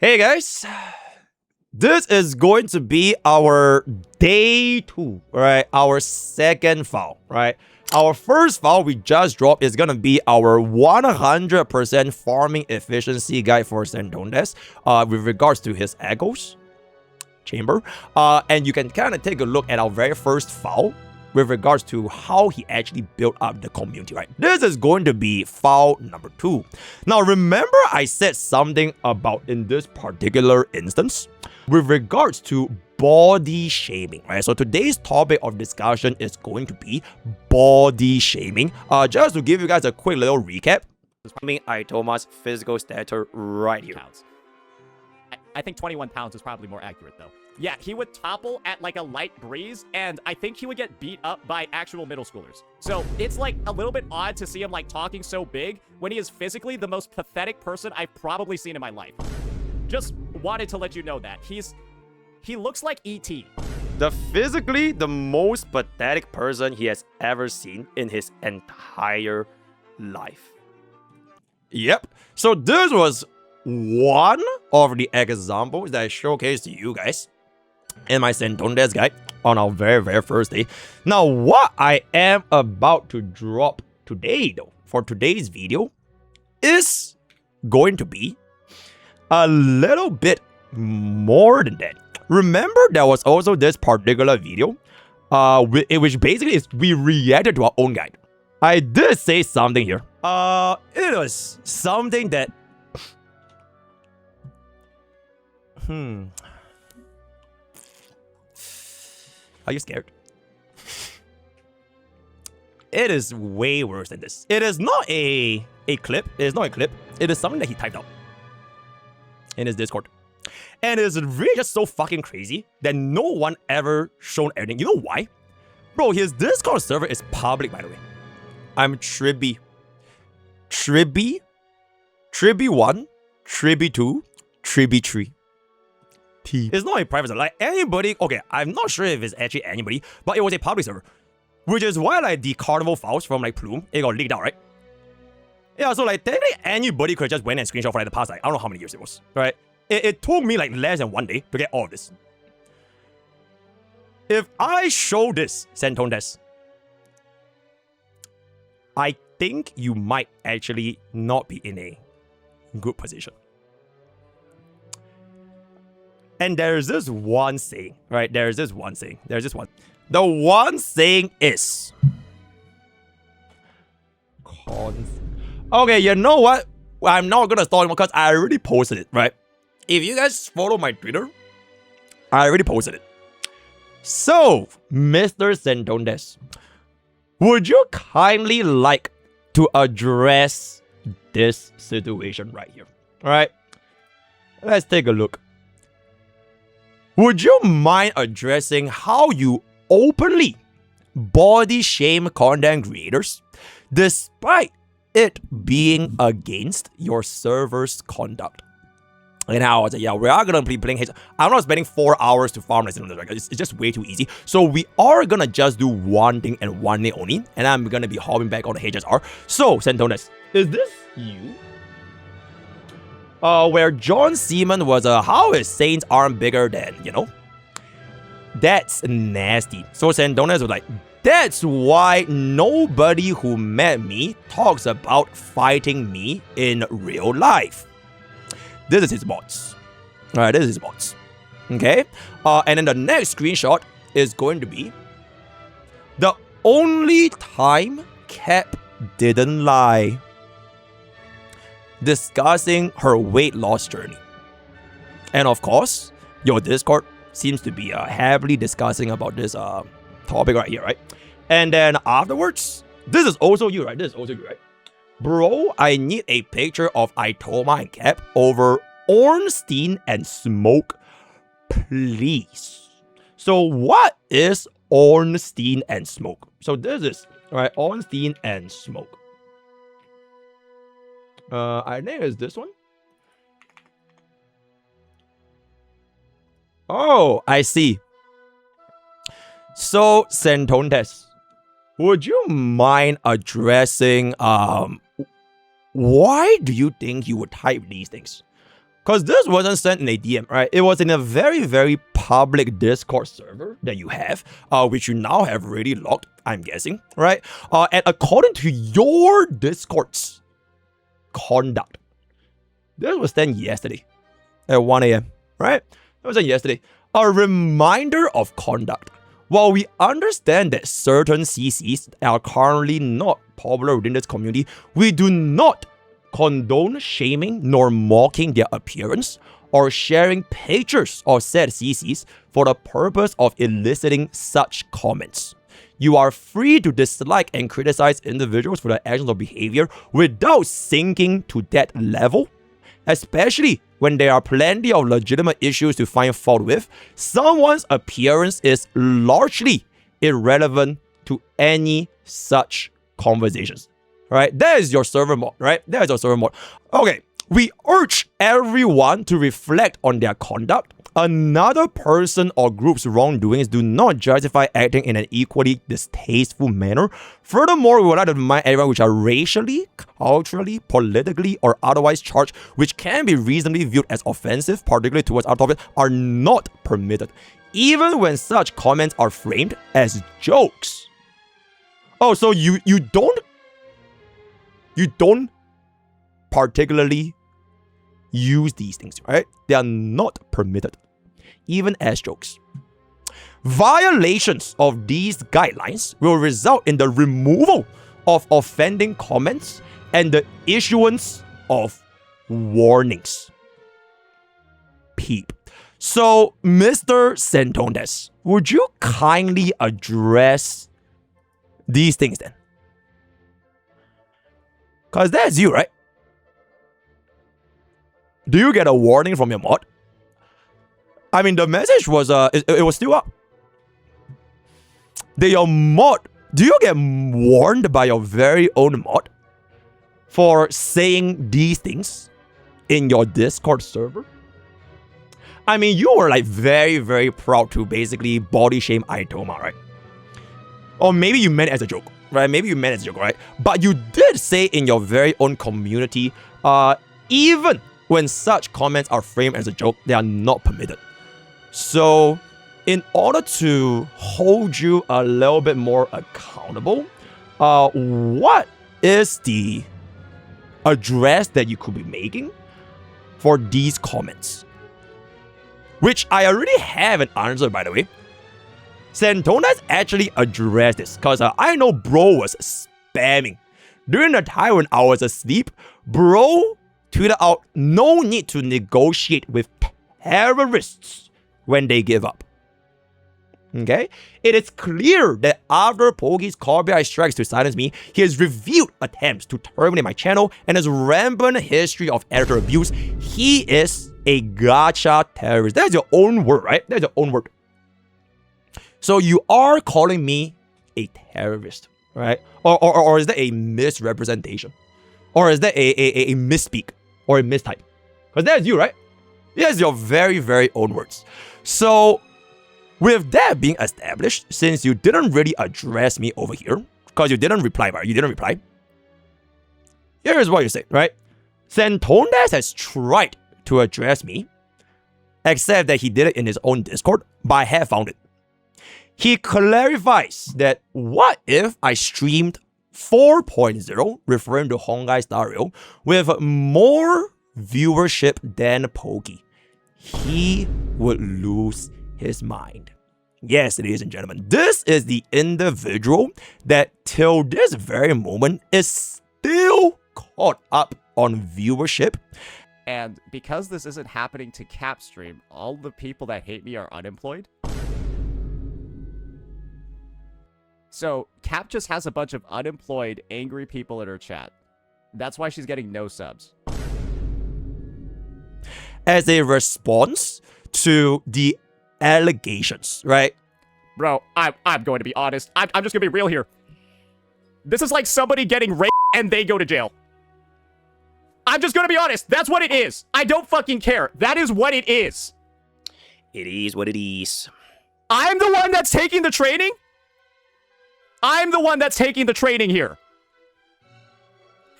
Hey guys, this is going to be our day 2, right? Our second file, right? Our first file we just dropped is going to be our 100% farming efficiency guide for Saintontas with regards to his echoes chamber. And you can kind of take a look at our very first file with regards to how he actually built up the community, right? This is going to be file number 2. Now, remember I said something about in this particular instance with regards to body shaming, right? So today's topic of discussion is going to be body shaming. Just to give you guys a quick little recap, Aithoma's physical stature right here. I think 21 pounds is probably more accurate, though. Yeah, he would topple at like a light breeze, and I think he would get beat up by actual middle schoolers. So it's like a little bit odd to see him like talking so big when he is physically the most pathetic person I've probably seen in my life. Just wanted to let you know that. He looks like E.T. Physically the most pathetic person he has ever seen in his entire life. Yep. So this was one of the examples that I showcased to you guys in my Saintontas guide on our very first day. Now, what I am about to drop today, though, for today's video, is going to be a little bit more than that. Remember, there was also this particular video, which basically is we reacted to our own guide. I did say something here. It was something that Are you scared? It is way worse than this. It is not a clip. It is not a clip. It is something that he typed out in his Discord. And it is really just so fucking crazy that no one ever shown anything. You know why? Bro, his Discord server is public, by the way. I'm Tribby 1, Tribby 2, Tribby 3. It's not a private server. Like anybody, okay, I'm not sure if it's actually anybody, but it was a public server. Which is why like the carnival files from like Plume, it got leaked out, right? Yeah, so like technically anybody could have just went and screenshot for like the past, like, I don't know how many years it was, right? It took me like less than 1 day to get all of this. If I show this, Saintontas, I think you might actually not be in a good position. And there's this one saying, right? There's this one saying. The one saying is... Okay, you know what? I'm not going to stall because I already posted it, right? If you guys follow my Twitter, I already posted it. So, Mr. Saintontas, would you kindly like to address this situation right here? All right? Let's take a look. Would you mind addressing how you openly body shame content creators despite it being against your server's conduct? And I was like, yeah, we are going to be playing H. I'm not spending 4 hours to farm this. It's just way too easy. So we are going to just do one thing and one thing only. And I'm going to be hopping back on the HSR. So, Saintontas, is this you? Where John Seaman was how his Saints aren't bigger than, you know? That's nasty. So Saintontas was like, that's why nobody who met me talks about fighting me in real life. This is his bots. Alright, this is his bots. Okay? And then the next screenshot is going to be the only time Cap didn't lie. Discussing her weight loss journey. And of course, your Discord seems to be heavily discussing about this topic right here, right? And then afterwards, this is also you, right? This is also you, right? Bro, I need a picture of Aithoma and Cap over Ornstein and Smoke, please. So what is Ornstein and Smoke? So this is, right, Ornstein and Smoke. I think it's this one. Oh, I see. So, Saintontas, would you mind addressing why do you think you would type these things? Because this wasn't sent in a DM, right? It was in a very, very public Discord server that you have, which you now have already logged, I'm guessing, right? And according to your Discord's conduct, this was sent yesterday at 1 a.m., right? That was sent yesterday. A reminder of conduct. While we understand that certain CCs are currently not popular within this community, we do not condone shaming nor mocking their appearance or sharing pictures of said CCs for the purpose of eliciting such comments. You are free to dislike and criticize individuals for their actions or behavior without sinking to that level, especially when there are plenty of legitimate issues to find fault with. Someone's appearance is largely irrelevant to any such conversations. Right? That is your server mode, right? That is your server mode. Okay, we urge everyone to reflect on their conduct. Another person or group's wrongdoings do not justify acting in an equally distasteful manner. Furthermore, we would like to remind everyone which are racially, culturally, politically, or otherwise charged, which can be reasonably viewed as offensive, particularly towards our topic, are not permitted, even when such comments are framed as jokes. Oh, so you don't particularly use these things, right? They are not permitted, even as jokes. Violations of these guidelines will result in the removal of offending comments and the issuance of warnings. Peep. So, Mr. Saintontas, would you kindly address these things then? Because that's you, right? Do you get a warning from your mod? I mean, the message was, it was still up. Do you get warned by your very own mod for saying these things in your Discord server? I mean, you were like very, very proud to basically body shame Aithoma, right? Or maybe you meant it as a joke, right? Maybe you meant it as a joke, right? But you did say in your very own community, even when such comments are framed as a joke, they are not permitted. So, in order to hold you a little bit more accountable, what is the address that you could be making for these comments? Which I already have an answer, by the way. Saintontas actually addressed this, because I know bro was spamming. During the time when I was asleep, bro tweeted out, no need to negotiate with terrorists when they give up. Okay? It is clear that after Pokke's copyright strikes to silence me, he has revealed attempts to terminate my channel and his rampant history of editor abuse. He is a gacha terrorist. That's your own word, right? That's your own word. So you are calling me a terrorist, right? Or is that a misrepresentation? Or is that a misspeak? Or a mistype? Because that's you, right? Yes, your very, very own words. So, with that being established, since you didn't really address me over here, because you didn't reply, right? You didn't reply. Here's what you say, right? Saintontas has tried to address me, except that he did it in his own Discord, but I have found it. He clarifies that what if I streamed 4.0, referring to Honkai Star Rail, with more viewership than Pokke? He would lose his mind. Yes, ladies and gentlemen, this is the individual that till this very moment is still caught up on viewership. And because this isn't happening to Capstream, all the people that hate me are unemployed. So, Cap just has a bunch of unemployed, angry people in her chat. That's why she's getting no subs. As a response to the allegations, right? Bro, I'm going to be honest. I'm just going to be real here. This is like somebody getting raped and they go to jail. I'm just going to be honest. That's what it is. I don't fucking care. That is what it is. It is what it is. I'm the one that's taking the training? I'm the one that's taking the training here.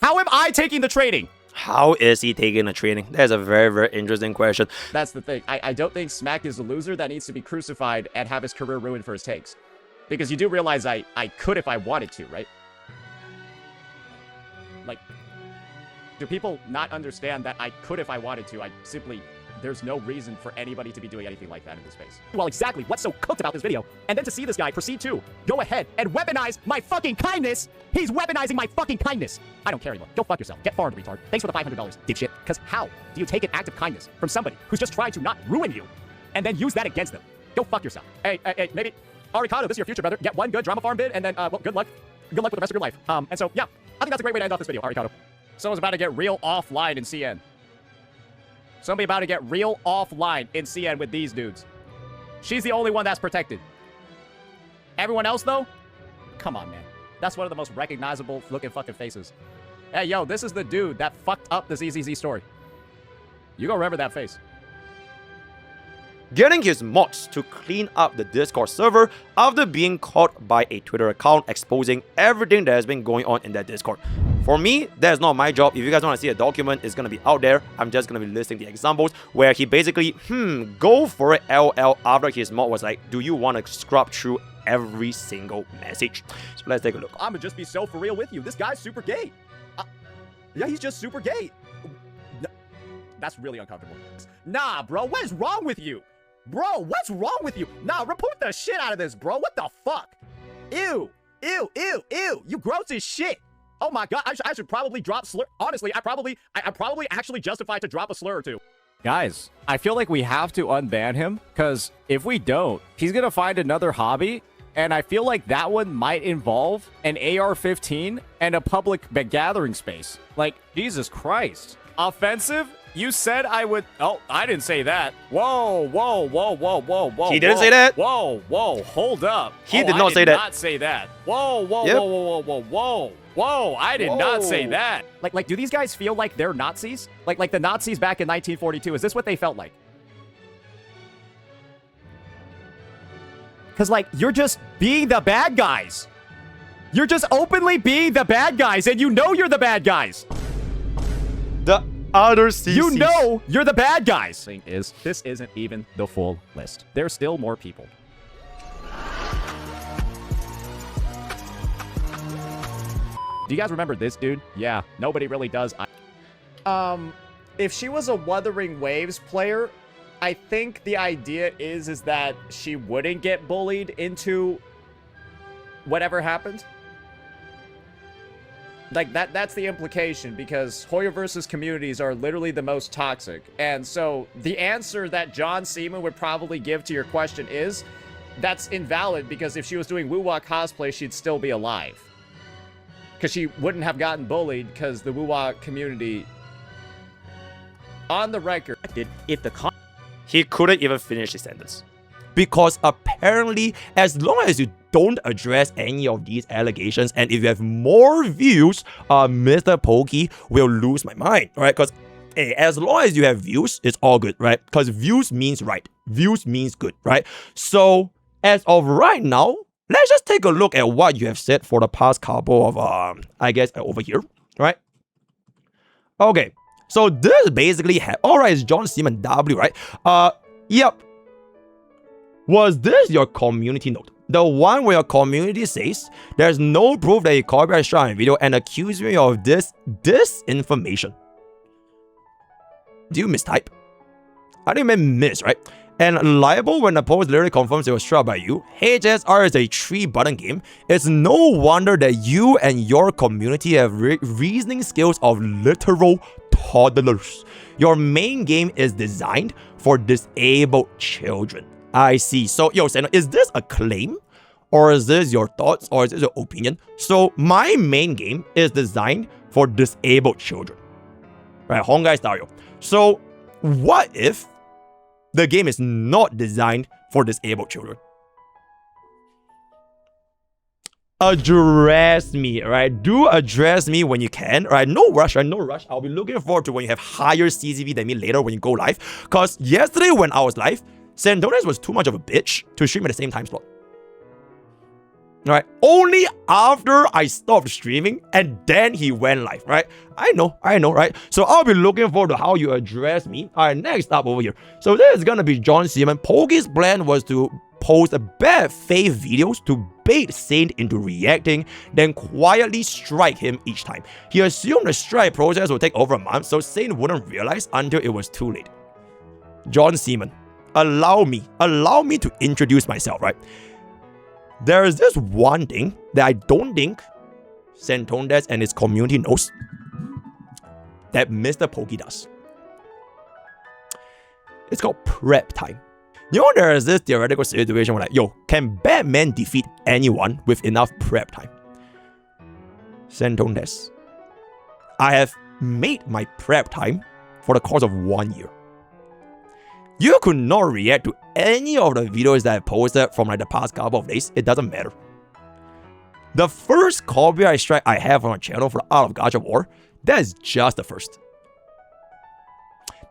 How am I taking the training? How is he taking the training? That's a very, very interesting question. That's the thing. I don't think Smack is a loser that needs to be crucified and have his career ruined for his takes. Because you do realize I could if I wanted to, right? Like, do people not understand that I could if I wanted to? There's no reason for anybody to be doing anything like that in this space. Well, exactly. What's so cooked about this video? And then to see this guy proceed to go ahead and weaponize my fucking kindness. He's weaponizing my fucking kindness. I don't care anymore. Go fuck yourself. Get farmed, retard. Thanks for the $500, dipshit. Because how do you take an act of kindness from somebody who's just trying to not ruin you and then use that against them? Go fuck yourself. Hey, maybe Arikado, this is your future, brother. Get one good drama farm bid, and then, well, good luck. Good luck with the rest of your life. And so, yeah, I think that's a great way to end off this video, Arikado. Someone's about to get real offline in CN. Somebody about to get real offline in CN with these dudes. She's the only one that's protected. Everyone else, though? Come on, man. That's one of the most recognizable looking fucking faces. Hey, yo, this is the dude that fucked up the ZZZ story. You gonna remember that face. Getting his mods to clean up the Discord server after being caught by a Twitter account exposing everything that has been going on in that Discord. For me, that's not my job. If you guys want to see a document, it's going to be out there. I'm just going to be listing the examples where he basically, go for it LL after his mod was like, do you want to scrub through every single message? So let's take a look. I'm gonna just be so for real with you. This guy's super gay. Yeah, he's just super gay. That's really uncomfortable. Nah, bro, what is wrong with you? Bro, what's wrong with you? Nah, report the shit out of this, bro. What the fuck? Ew, ew, ew, ew. You gross as shit. Oh my god, I should probably drop slur. Honestly, I probably actually justified to drop a slur or two. Guys, I feel like we have to unban him, because if we don't, he's gonna find another hobby, and I feel like that one might involve an AR-15 and a public gathering space. Like, Jesus Christ. Offensive? You said I would... Oh, I didn't say that. Whoa, whoa, whoa, whoa, whoa, whoa. He didn't say that? Whoa, whoa, hold up. He did not say that. I did not say that. Whoa, whoa, Yep. whoa, whoa, whoa, whoa. Whoa, I did not say that. Like, do these guys feel like they're Nazis? Like the Nazis back in 1942, is this what they felt like? Because, like, you're just being the bad guys. You're just openly being the bad guys, and you know you're the bad guys. The other CCs. You know you're the bad guys. Thing is, this isn't even the full list. There's still more people. Do you guys remember this dude? Yeah, nobody really does. If she was a Wuthering Waves player, I think the idea is that she wouldn't get bullied into whatever happened. Like, that's the implication, because Hoyoverse's communities are literally the most toxic. And so the answer that John Seaman would probably give to your question is, that's invalid, because if she was doing Woo-Wah cosplay, she'd still be alive. Because she wouldn't have gotten bullied, because the Woo-Wah community, on the record, If the he couldn't even finish his sentence. Because apparently, as long as you don't address any of these allegations, and if you have more views, MrPokke will lose my mind, right? Because hey, as long as you have views, it's all good, right? Because views means right. Views means good, right? So, as of right now, let's just take a look at what you have said for the past couple of, I guess, over here, right? Okay, so this basically alright, it's John Seaman W, right? Yep. Was this your community note? The one where your community says there's no proof that you copyright strike on video and accuse me of this disinformation. Do you mistype? I think you meant miss, right? And liable when the post literally confirms it was struck by you. HSR is a 3-button game. It's no wonder that you and your community have reasoning skills of literal toddlers. Your main game is designed for disabled children. I see. So, yo, Seno, is this a claim? Or is this your thoughts? Or is this your opinion? So, my main game is designed for disabled children. Right, Honkai style. So, what if the game is not designed for disabled children? Address me, right? Do address me when you can, right? No rush, right? No rush. I'll be looking forward to when you have higher CCV than me later when you go live. Because yesterday when I was live, Saintontas was too much of a bitch to stream at the same time slot. right? Only after I stopped streaming and then he went live, right? I know, right? So I'll be looking forward to how you address me. All right, next up over here. So this is gonna be John Seaman. Pokke's plan was to post bad faith videos to bait Saint into reacting, then quietly strike him each time. He assumed the strike process would take over a month, so Saint wouldn't realize until it was too late. John Seaman, allow me to introduce myself, right? There is this one thing that I don't think Saintontas and his community knows that MrPokke does. It's called prep time. You know, there is this theoretical situation where like, yo, can Batman defeat anyone with enough prep time? Saintontas, I have made my prep time for the course of 1 year. You could not react to any of the videos that I posted from like the past couple of days. It doesn't matter. The first copyright strike I have on my channel for Art of Gacha War, that is just the first.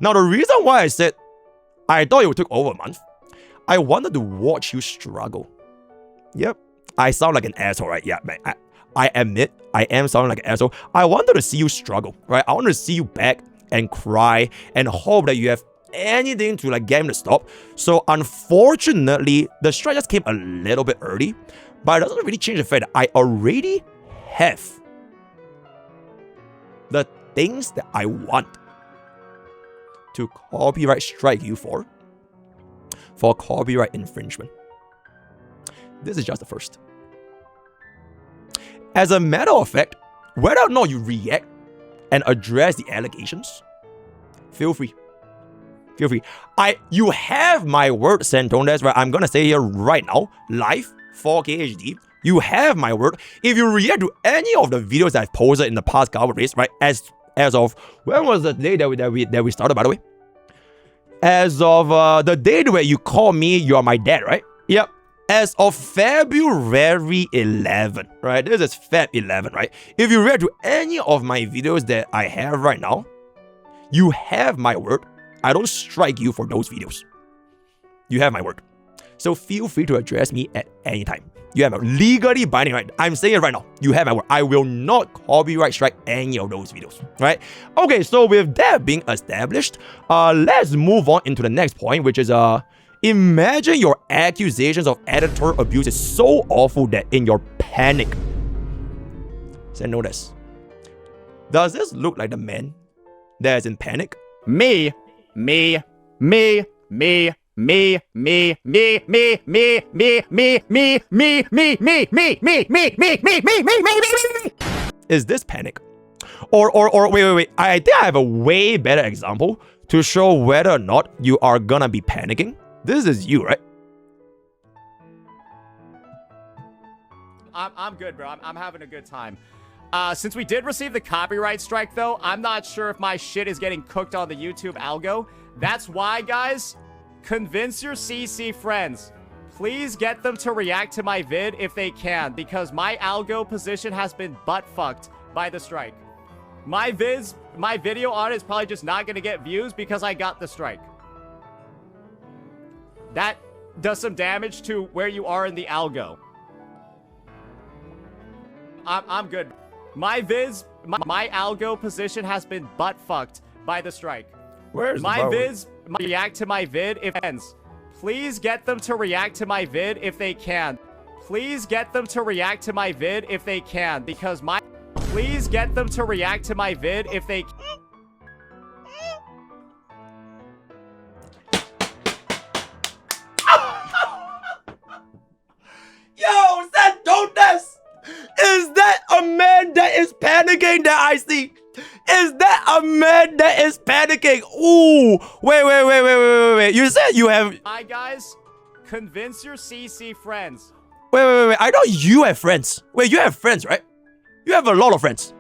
Now the reason why I said I thought it would take over a month, I wanted to watch you struggle. Yep, I sound like an asshole, right? Yeah, man. I admit I am sounding like an asshole. I wanted to see you struggle, right? I wanted to see you beg and cry and hope that you have anything to like get him to stop. So unfortunately, the strike just came a little bit early, but it doesn't really change the fact that I already have the things that I want to copyright strike you for copyright infringement. This is just the first. As a matter of fact, whether or not you react and address the allegations, feel free. Feel free. You have my word, Saintontas, right? I'm gonna say here right now, live, 4K HD. You have my word. If you react to any of the videos I've posted in the past couple of days, right? As of when was the day that we started, by the way? As of the date where you call me, you are my dad, right? Yep. As of February 11, right? This is Feb 11, right? If you react to any of my videos that I have right now, you have my word. I don't strike you for those videos. You have my word. So feel free to address me at any time. You have a legally binding right. I'm saying it right now. You have my word. I will not copyright strike any of those videos. Right? Okay, so with that being established, let's move on into the next point, which is imagine your accusations of editor abuse is so awful that in your panic. So notice. Does this look like the man that is in panic? Me. Is this panic? Or wait. I think I have a way better example to show whether or not you are gonna be panicking. This is you, right? I'm good, bro. I'm having a good time. Since we did receive the copyright strike, though, I'm not sure if my shit is getting cooked on the YouTube algo. That's why, guys, convince your CC friends. Please get them to react to my vid if they can, because my algo position has been butt-fucked by the strike. My video on it is probably just not going to get views because I got the strike. That does some damage to where you are in the algo. I'm good. My algo position has been butt-fucked by the strike. Where's react to my vid if ends. Please get them to react to my vid if they can. Please get them to react to my vid if they can, because please get them to react to my vid if they Yo, Saintontas! Is that a man that is panicking that I see? Is that a man that is panicking? Ooh, wait. You said you have... Hi, guys. Convince your CC friends. Wait. I thought you have friends. Wait, you have friends, right? You have a lot of friends.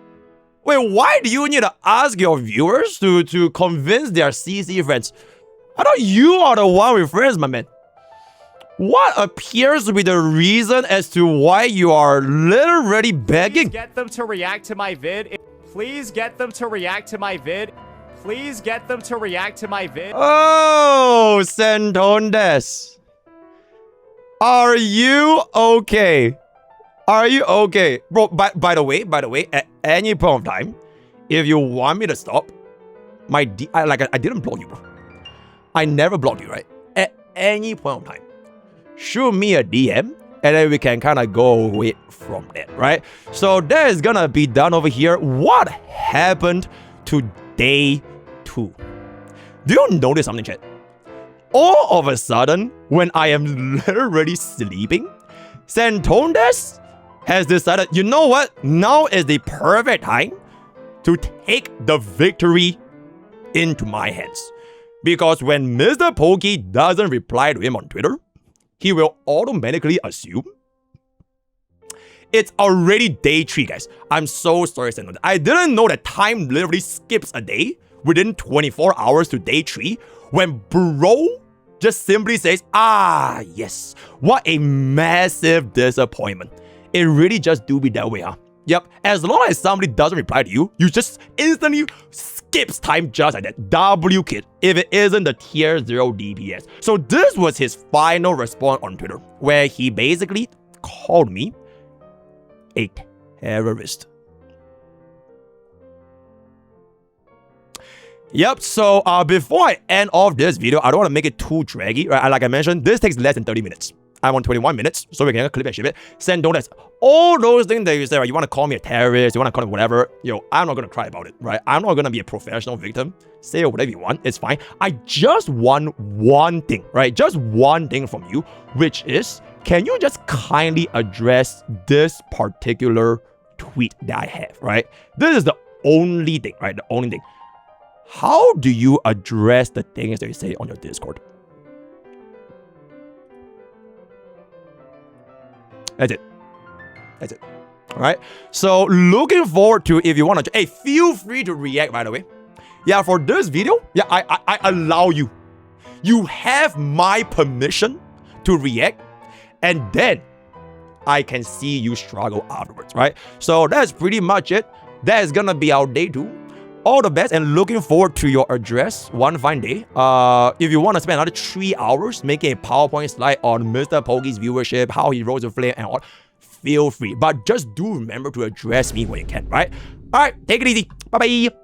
Wait, why do you need to ask your viewers to convince their CC friends? I thought you are the one with friends, my man. What appears to be the reason as to why you are literally begging? Please get them to react to my vid. Please get them to react to my vid. Please get them to react to my vid. Oh, Saintontas. Are you okay? Are you okay? Bro, by the way, at any point of time, if you want me to stop, I didn't block you, bro. I never blocked you, right? At any point of time, shoot me a DM, and then we can kind of go away from that, right? So that is gonna be done over here. What happened to day 2? Do you notice something, chat? All of a sudden, when I am literally sleeping, Saintontas has decided, you know what? Now is the perfect time to take the victory into my hands. Because when MrPokke doesn't reply to him on Twitter, he will automatically assume it's already day 3, guys. I'm so sorry, Saintontas. I didn't know that time literally skips a day within 24 hours to day 3 when bro just simply says, ah, yes. What a massive disappointment. It really just do be that way, huh? Yep, as long as somebody doesn't reply to you, you just instantly skips time just like that. W kid, if it isn't the tier 0 DPS. So this was his final response on Twitter, where he basically called me a terrorist. Yep, so before I end off this video, I don't want to make it too draggy, right? Like I mentioned, this takes less than 30 minutes. I'm on 21 minutes, so we can clip and ship it. Saintontas, all those things that you say, right? You want to call me a terrorist, you want to call me whatever, yo, I'm not going to cry about it, right? I'm not going to be a professional victim. Say whatever you want, it's fine. I just want one thing, right? Just one thing from you, which is, can you just kindly address this particular tweet that I have, right? This is the only thing, right? The only thing. How do you address the things that you say on your Discord? That's it. That's it. All right. So looking forward to, if you want to, hey, feel free to react, by the way. Yeah, for this video, yeah, I allow you. You have my permission to react, and then I can see you struggle afterwards, right? So that's pretty much it. That is gonna be our day 2. All the best, and looking forward to your address one fine day. If you want to spend another 3 hours making a PowerPoint slide on MrPokke's viewership, how he rose to flame and all, feel free. But just do remember to address me when you can, right? Alright, take it easy. Bye-bye.